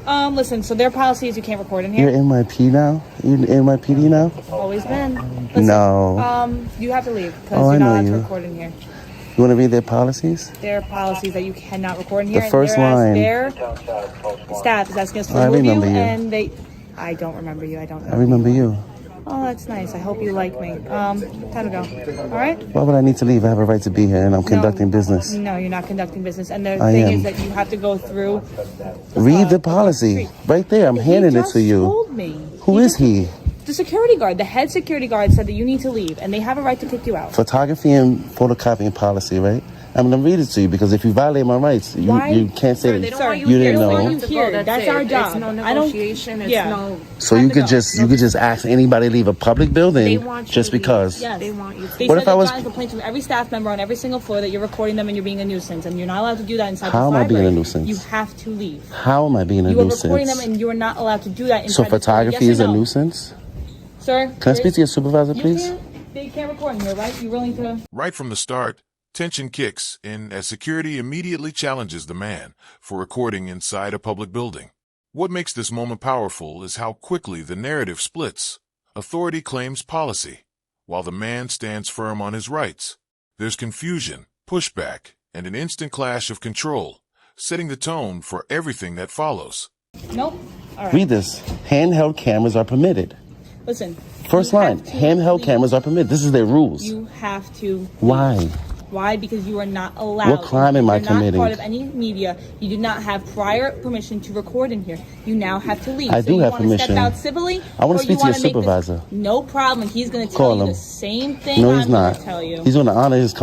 Listen, so their policy is you can't record in here. You're NYPD now? You're NYPD now? Always been. Listen, no. You have to leave because you're not allowed to record in here. You want to read their policies? Their policies that you cannot record in here. The first line. Their staff is asking us to remove you, and they... I don't remember you. I remember you. Oh, that's nice. I hope you like me. Time to go. All right? Why would I need to leave? I have a right to be here, and I'm conducting business. No, you're not conducting business. And the thing is that you have to go through... Read the policy. Right there. I'm handing it to you. He told me. Who is he? The security guard. The head security guard said that you need to leave, and they have a right to kick you out. Photography and photocopying policy, right? I'm going to read it to you because if you violate my rights, you can't say that you didn't know. That's our job. It's no negotiation. It's no. So you could just ask anybody to leave a public building just because. Yes. They want you to. They what said if I was complaints from every staff member on every single floor that you're recording them and you're being a nuisance, and you're not allowed to do that inside the library. How am I being a nuisance? You have to leave. How am I being a nuisance? You are recording them and you are not allowed to do that inside. So photography is a nuisance? Sir, can I speak to your supervisor, please? They can't record in here, right? You're willing to? Right from the start, tension kicks in as security immediately challenges the man for recording inside a public building. What makes this moment powerful is how quickly the narrative splits. Authority claims policy, while the man stands firm on his rights. There's confusion, pushback, and an instant clash of control, setting the tone for everything that follows. Nope. All right. Read this. Handheld cameras are permitted. Listen. First line. Handheld cameras are permitted. This is their rules. You have to. Why? Why? Because you are not allowed. What crime am I committing? You're not part of any media. You do not have prior permission to record in here. You now have to leave. I do have permission. Step out civilly. I want to speak to your supervisor. No problem. He's going to tell you the same thing. No, he's not. Going to tell you. He's going to honor his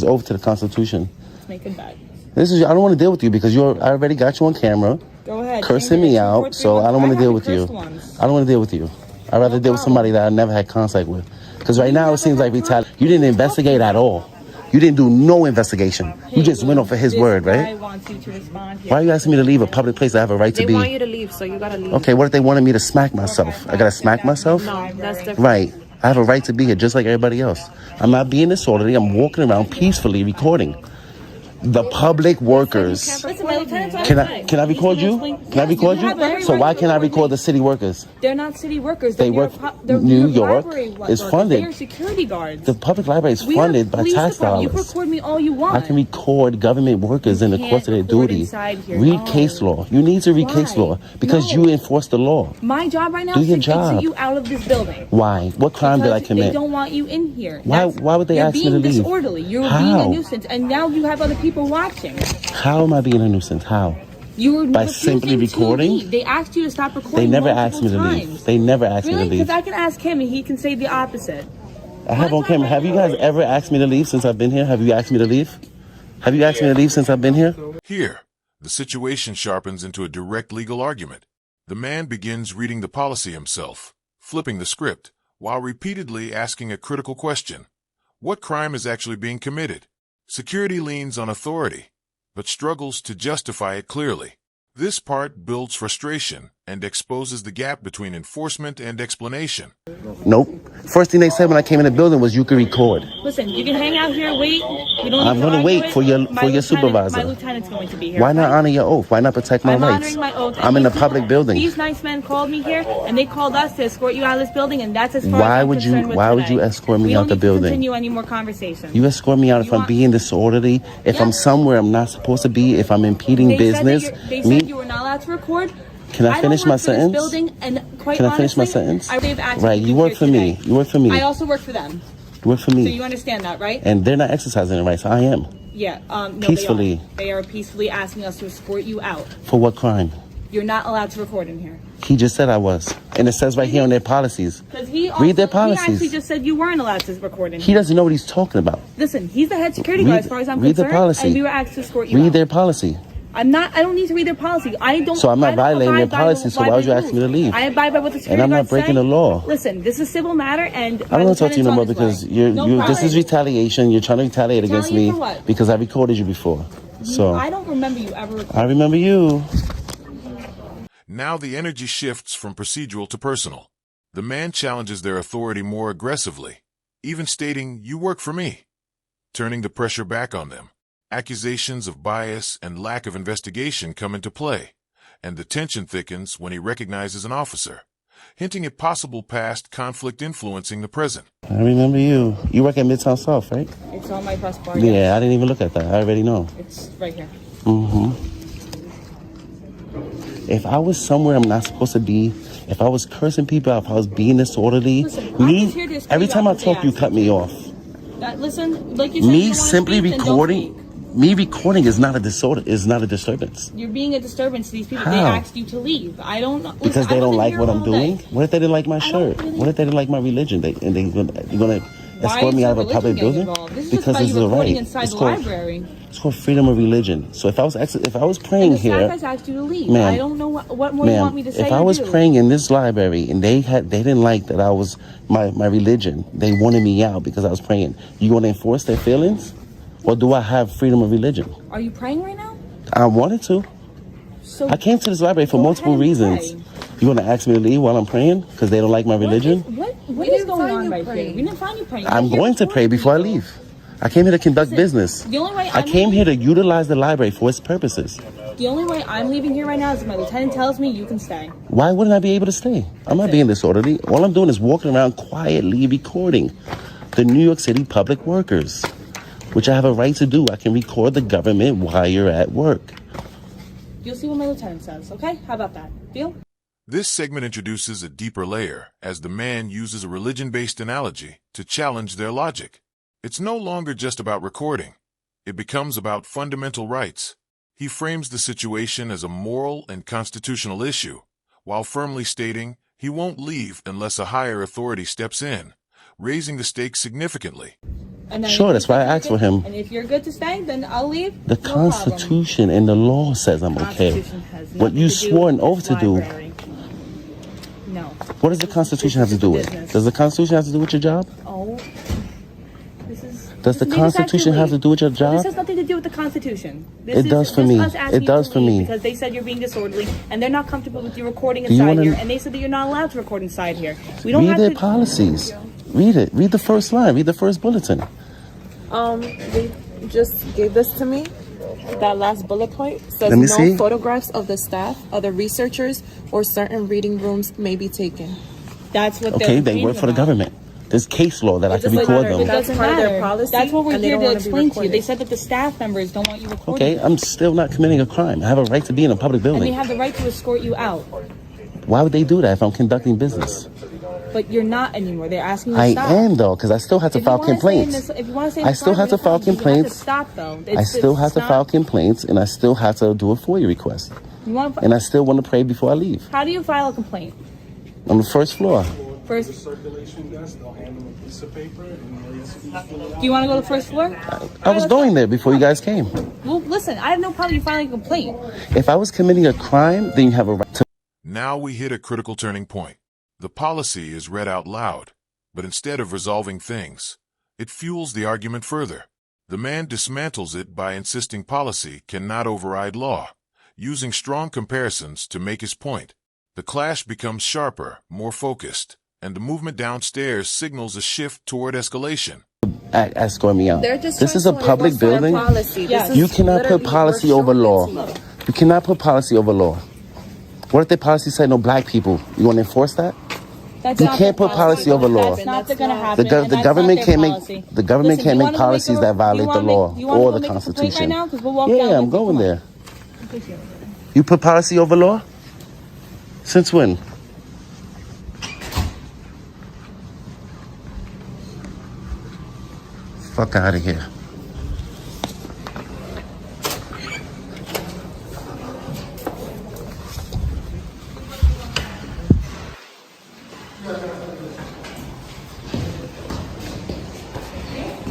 oath to the Constitution. Let's make it back. I don't want to deal with you because I already got you on camera. Go ahead. Cursing me out, so I don't want to deal with you. I don't want to deal with you. I'd rather deal with somebody that I never had contact with. Because right now it seems like you didn't investigate at all. You didn't do no investigation. You just went off of his word, right? I want you to respond here. Why are you asking me to leave a public place I have a right to be? They want you to leave, so you gotta leave. Okay, what if they wanted me to smack myself? I gotta smack myself? No, that's different. Right. I have a right to be here just like everybody else. I'm not being disorderly. I'm walking around peacefully recording. The public workers. Can I record you? Can I record you? So why can't I record the city workers? They're not city workers. They work. New York is funded. They're security guards. The public library is funded by tax dollars. You record me all you want. I can record government workers in the course of their duty. Read case law. You need to read case law because you enforce the law. My job right now is to get you out of this building. Why? What crime did I commit? They don't want you in here. Why would they ask me to leave? You're being disorderly. You're being a nuisance, and now you have other people watching. How am I being a nuisance? How? You were by simply recording. They asked you to stop recording. They never asked me to leave. They never asked me to leave. Because I can ask him and he can say the opposite. I have on camera. Have you guys ever asked me to leave since I've been here? Have you asked me to leave? Have you asked me to leave since I've been here? Here, the situation sharpens into a direct legal argument. The man begins reading the policy himself, flipping the script, while repeatedly asking a critical question. What crime is actually being committed? Security leans on authority, but struggles to justify it clearly. This part builds frustration and exposes the gap between enforcement and explanation. Nope. First thing they said when I came in the building was you could record. Listen, you can hang out here, wait. I'm going to wait for your supervisor. My lieutenant's going to be here. Why not honor your oath? Why not protect my rights? I'm honoring my oath. I'm in a public building. These nice men called me here, and they called us to escort you out of this building, and that's as far as I'm concerned with Why would you escort me out the building? We don't continue any more conversations. You escort me out if I'm being disorderly, if I'm somewhere I'm not supposed to be, if I'm impeding business. They said you were not allowed to record. Can I finish my sentence? Can I finish my sentence? Right, you work for me. You work for me. I also work for them. You work for me. So you understand that, right? And they're not exercising their rights. I am. Yeah. No, peacefully. They are peacefully asking us to escort you out. For what crime? You're not allowed to record in here. He just said I was. And it says right here on their policies. Read their policies. He actually just said you weren't allowed to record in here. He doesn't know what he's talking about. Listen, he's the head security guard as far as I'm concerned. Read the policy. And we were asked to escort you out. Read their policy. I don't need to read their policy. So I'm not violating their policy, so why would you ask me to leave? I abide by what the security guard. And I'm not breaking the law. Listen, this is a civil matter, and I don't want to talk to you no more because this is retaliation. You're trying to retaliate against me because I recorded you before. So I don't remember you ever recording. I remember you. Now the energy shifts from procedural to personal. The man challenges their authority more aggressively, even stating, "You work for me," turning the pressure back on them. Accusations of bias and lack of investigation come into play, and the tension thickens when he recognizes an officer, hinting at possible past conflict influencing the present. I remember you. You work at Midtown South, right? It's on my passport. Yeah, I didn't even look at that. I already know. It's right here. If I was somewhere I'm not supposed to be, if I was cursing people out, if I was being disorderly, Listen, I'm just here to escort every you time out I if talk, they you ask cut you me to. off. Listen, like you said, you Me don't wanna simply speak, then don't recording, speak. me recording is not a disorder, is not a disturbance. You're being a disturbance to these people. How? They asked you to leave. I don't know. Because they don't like what I'm doing? What if they didn't like my shirt? really- What if they didn't like my religion? You're gonna escort me out of a public building? This is Because just by this you is a recording right. inside It's the called, library. it's called freedom of religion. So if I was praying And the here, staff has asked you to leave. Ma'am, I don't know what more you want me to say. if I was praying in this library and they didn't like that I was my religion, they wanted me out because I was praying. You want to enforce their feelings, or do I have freedom of religion? Are you praying right now? I wanted to. So I came to this library for go multiple ahead and reasons. pray. You want to ask me to leave while I'm praying because they don't like my religion? What is going on right here? We didn't find you praying. I'm You're going to recording pray before I people. leave. I came here to conduct business. The only way I came here to utilize the library for its purposes. The only way I'm leaving here right now is if my lieutenant tells me you can stay. Why wouldn't I be able to stay? I'm not being disorderly. All I'm doing is walking around quietly recording the New York City public workers, which I have a right to do. I can record the government while you're at work. You'll see what my lieutenant says, okay? How about that? Deal? This segment introduces a deeper layer as the man uses a religion-based analogy to challenge their logic. It's no longer just about recording. It becomes about fundamental rights. He frames the situation as a moral and constitutional issue, while firmly stating he won't leave unless a higher authority steps in, raising the stakes significantly. And then Sure, that's why I asked for him. And if you're good to stay, then I'll leave. The No problem. Constitution and the law says I'm okay. Constitution has What nothing you to do swore an with oath this to do. library. No. What does the Constitution have to do with? Business. Does the Constitution have to do with your job? Oh. This is. Does the Maybe Constitution have to do with your This job? has nothing to do with the Constitution. This It is does for just me. us asking It does you to for leave me. Because they said you're being disorderly, and they're not comfortable with you recording Do you inside wanna- here, and they said that you're not allowed to record inside here. We don't Read have their to. policies. Read it. Read the first line. Read the first bulletin. They just gave this to me. That last bullet point says Let me no see. photographs of the staff, other researchers, or certain reading rooms may be taken. That's what. Okay, they're they work for the about. government. There's case law that I can doesn't record matter. them. That's Doesn't part of their matter. policy, That's what we're and they here don't to wanna be explain to you. recorded. They said that the staff members don't want you recording. Okay, I'm still not committing a crime. I have a right to be in a public And they building. have the right to escort you out. Why would they do that if I'm conducting business? But you're not anymore. They're asking you to I stop. am though, because I still have to If you file wanna stay in complaints. this- if you want to stay in I this still have to library, file fine, but you have to complaints. stop though. I still have to file complaints, and I still have to do a FOIA request. You want And I still want to pray before I leave. How do you file a complaint? On the first floor. First, Circulation desk, they'll hand them a piece of paper and they'll do you want to go to the first floor? I was going there before you guys came. Well, listen, I have no problem you filing a complaint. If I was committing a crime, then you have a right to. Now we hit a critical turning point. The policy is read out loud, but instead of resolving things, it fuels the argument further. The man dismantles it by insisting policy cannot override law, using strong comparisons to make his point. The clash becomes sharper, more focused, and the movement downstairs signals a shift toward escalation. Escort me out. They're just This trying is a to public enforce their building. policy. Yes. This is You cannot put literally policy we're over showing law. it to you. You cannot put policy over law. What if the policy said no black people? You want to enforce that? That's You not can't their put policy over law. That's not going to The, happen. gov- and the that's government not their can't policy. make the government Listen, can't you make wanna policies a- that violate you the wanna law make- you wanna or go the make a complaint Constitution. Right now? 'Cause we'll walk Yeah, down I'm with you. going Come on. there. You put policy over law? Since when? Fuck out of here.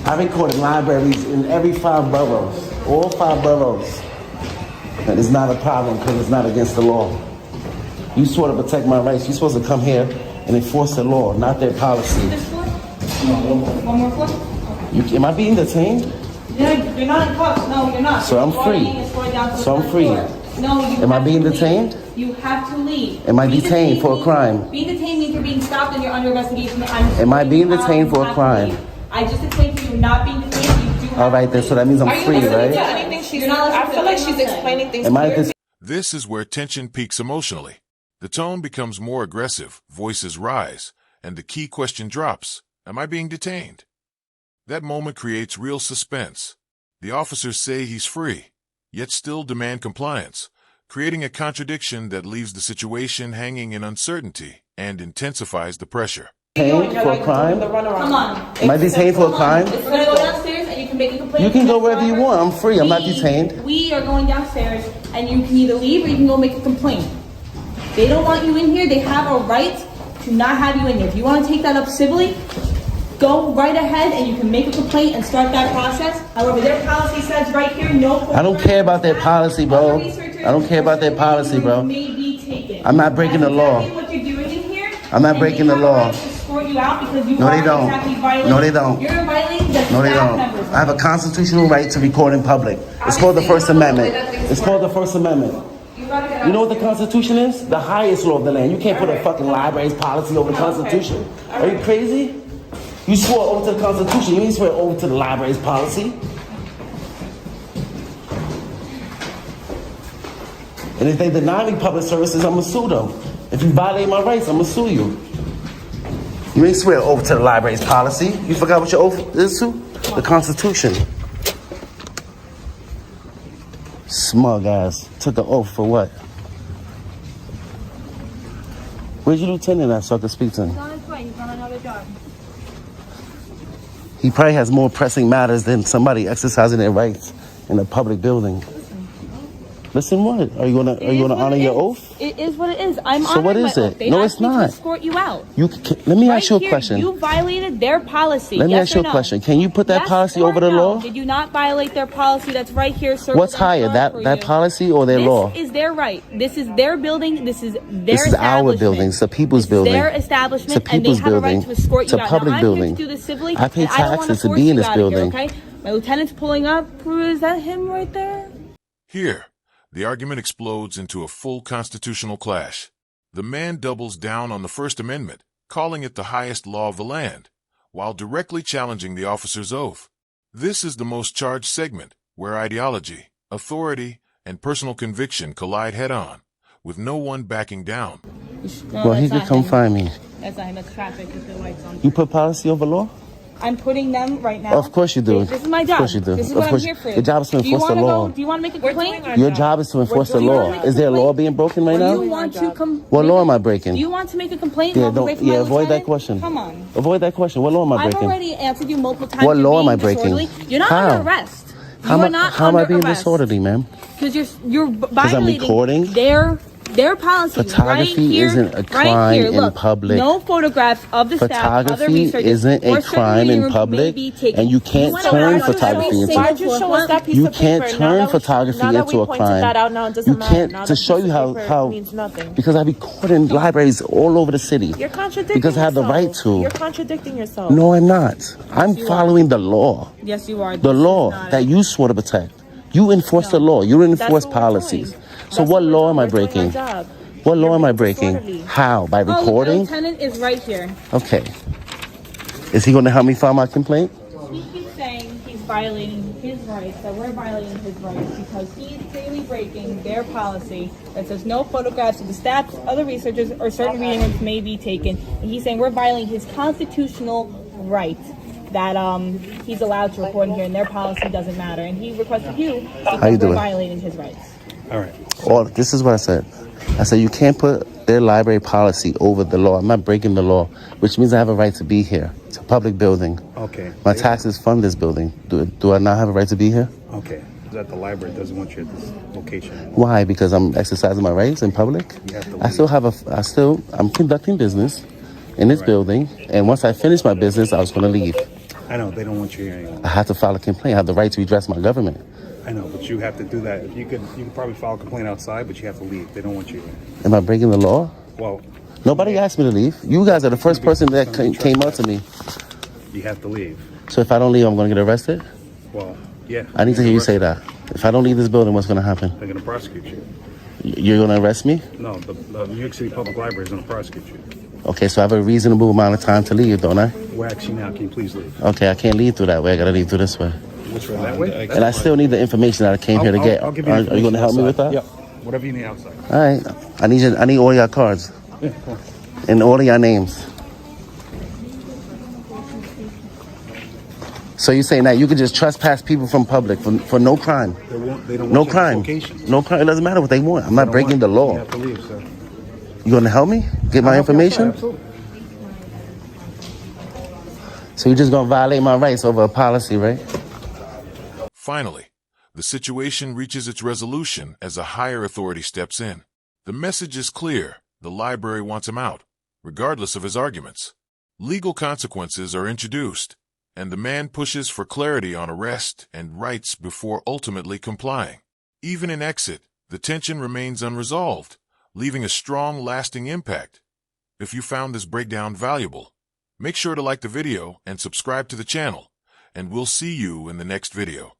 I recorded libraries in every 5 boroughs, all 5 boroughs. And it's not a problem because it's not against the law. You swore to protect my rights. You're supposed to come here and enforce the law, not their policy. This floor? One more floor? Am I being detained? Yeah, you're not in cuffs. No, you're not. So I'm You're free. being escorted down to the So I'm front free. floor. No, you Am I have being to leave. detained? You have to leave. Am I Being detained for a means- crime? Being detained means you're being stopped and you're under investigation. Am I being detained for a You have to crime? leave. I just explained to you not being detained. You do have All right, to then, leave. so that means I'm Are you free, listening right? to anything she's You're not I listening feel to like she's anything. explaining things Am I clearly. dis- This is where tension peaks emotionally. The tone becomes more aggressive, voices rise, and the key question drops, am I being detained? That moment creates real suspense. The officers say he's free, yet still demand compliance, creating a contradiction that leaves the situation hanging in uncertainty and intensifies the pressure. Detained for a crime? Come on. Am I detained for a crime? We're gonna go downstairs and you can make a complaint. You can go wherever you want. I'm free. I'm not detained. We are going downstairs and you can either leave or you can go make a complaint. They don't want you in here. They have a right to not have you in here. If you want to take that up civilly, go right ahead and you can make a complaint and start that process. However, their policy says right here, no. I don't care about their policy, bro. I don't care about their policy, bro. May be taken. I'm not breaking the law. That's exactly what you're doing in here. I'm not breaking the law. You out because you No, are they don't. exactly violating. No, they don't. You're violating the No, they staff don't. members. I have a constitutional right to record in public. It's called the First Amendment. It's called the First Amendment. You know what the Constitution is? The highest law of the land. You can't put a fucking library's policy over the Constitution. Are you crazy? You swore over to the Constitution. You didn't swear over to the library's policy. And if they deny me public services, I'm gonna sue them. If you violate my rights, I'm gonna sue you. You ain't swear over to the library's policy. You forgot what your oath is to? The Constitution. Smug ass. Took an oath for what? Where's your lieutenant at so I can speak to him? He's on his way. He's on another job. He probably has more pressing matters than somebody exercising their rights in a public building. Listen, what? Are you gonna honor your oath? It is what it is. I'm So what honoring is my it? oath. They No, asked it's me to not. escort you out. Let me ask you a Right here, question. You violated their policy. Let me yes ask you or a no? question. Can you put that Yes policy or over the no? law? Did you not violate their policy that's right here? What's higher, that policy or their law? This is their right. This is their building. This is their This is our building. It's the people's building. Their establishment, It's a people's and they have a building. right to escort It's you a out. public now, I'm building. here to do this civilly, I pay and I don't wanna taxes to force be in you this out of here, building. okay? My lieutenant's pulling up. Is that him right there? Here, the argument explodes into a full constitutional clash. The man doubles down on the First Amendment, calling it the highest law of the land, while directly challenging the officer's oath. This is the most charged segment, where ideology, authority, and personal conviction collide head-on, with no one backing down. Well, he could come find me. That's not him. That's traffic with the lights on. You put policy over law? I'm putting them right now. Of course you do. This is my job. Of course you do. This is Of what I'm course. here for. Your job is to Do you enforce the wanna law. Do you want to make a complaint? Your job is to enforce the law. Is there a law being broken right Do you now? want to come? What law am I breaking? Do you want to make a complaint? Yeah, Walk away don't. from my Yeah, avoid that lieutenant? question. Come on. Avoid that question. What law am I I've breaking? already answered you multiple times. What You're law am I being breaking? disorderly. You're not How? under arrest. How You am are not how am I under being arrest. disorderly, ma'am? Because you're I'm violating recording? their policy. Photography right here, isn't a right crime here. in Look, public. No photographs of the staff, other Photography researchers, isn't or a certain crime reading in rooms public, may be taken. and you can't You turn wanna- photography into. Why'd you show us that piece You of can't paper? turn Now that photography we into a pointed crime. that out, now it doesn't You matter. can't Now to the show piece you of paper how means nothing. because I record in libraries all over the city. You're contradicting Because I have the right yourself. to. You're contradicting yourself. No, I'm not. I'm following the law. Yes, you are. The law that you swore to protect. You enforce the law. You That's enforce what we're policies. doing. So That's what we're law doing. am I We're doing our breaking? job. What law You're am I being breaking? disorderly. How? By Oh, the recording? lieutenant is right here. Okay. Is he going to help me file my complaint? He keeps saying he's violating his rights, that we're violating his rights because he's clearly breaking their policy that says no photographs of the staff, other researchers, or certain reading rooms may be taken. And he's saying we're violating his constitutional right that he's allowed to record in here and their policy doesn't matter. And he requested you because How you we're doing? violating his rights. All right. Or this is what I said. I said you can't put their library policy over the law. I'm not breaking the law, which means I have a right to be here. It's a public building. Okay. My taxes fund this building. Do I not have a right to be here? Okay. That the library doesn't want you at this location. Why? Because I'm exercising my rights in public. You have to I'm conducting business in this building, and once I finish my business, I was going to leave. I know they don't want you here anymore. I have to file a complaint. I have the right to redress my government. I know, but you have to do that. If you could probably file a complaint outside, but you have to leave. They don't want you here. Am I breaking the law? Well, Nobody asked me to leave. You guys are the first person that came up to me. you have to leave. So if I don't leave, I'm going to get arrested? Well, yeah. I need to hear you say that. If I don't leave this building, what's going to happen? They're going to prosecute you. You're going to arrest me? No, the New York City Public Library is going to prosecute you. Okay, so I have a reasonable amount of time to leave, don't I? We're actually now. Can you please leave? Okay, I can't leave through that way. I got to leave through this way. Which way? That way? And I still need the information that I came here to get. I'll give Are you you going to help me with that? Yep. Whatever you need outside. All right. I need all your cards. Yeah, cool. And all of your names. So you're saying that you could just trespass people from public for no crime? They don't want No you at crime. this location. No crime. It doesn't matter what they want. I'm They not don't breaking want the you. law. You have to leave, sir. You gonna help me? Get my I'll help you information? outside, absolutely. So you're just gonna violate my rights over a policy, right? Finally, the situation reaches its resolution as a higher authority steps in. The message is clear. The library wants him out, regardless of his arguments. Legal consequences are introduced, and the man pushes for clarity on arrest and rights before ultimately complying. Even in exit, the tension remains unresolved, leaving a strong, lasting impact. If you found this breakdown valuable, make sure to like the video and subscribe to the channel, and we'll see you in the next video.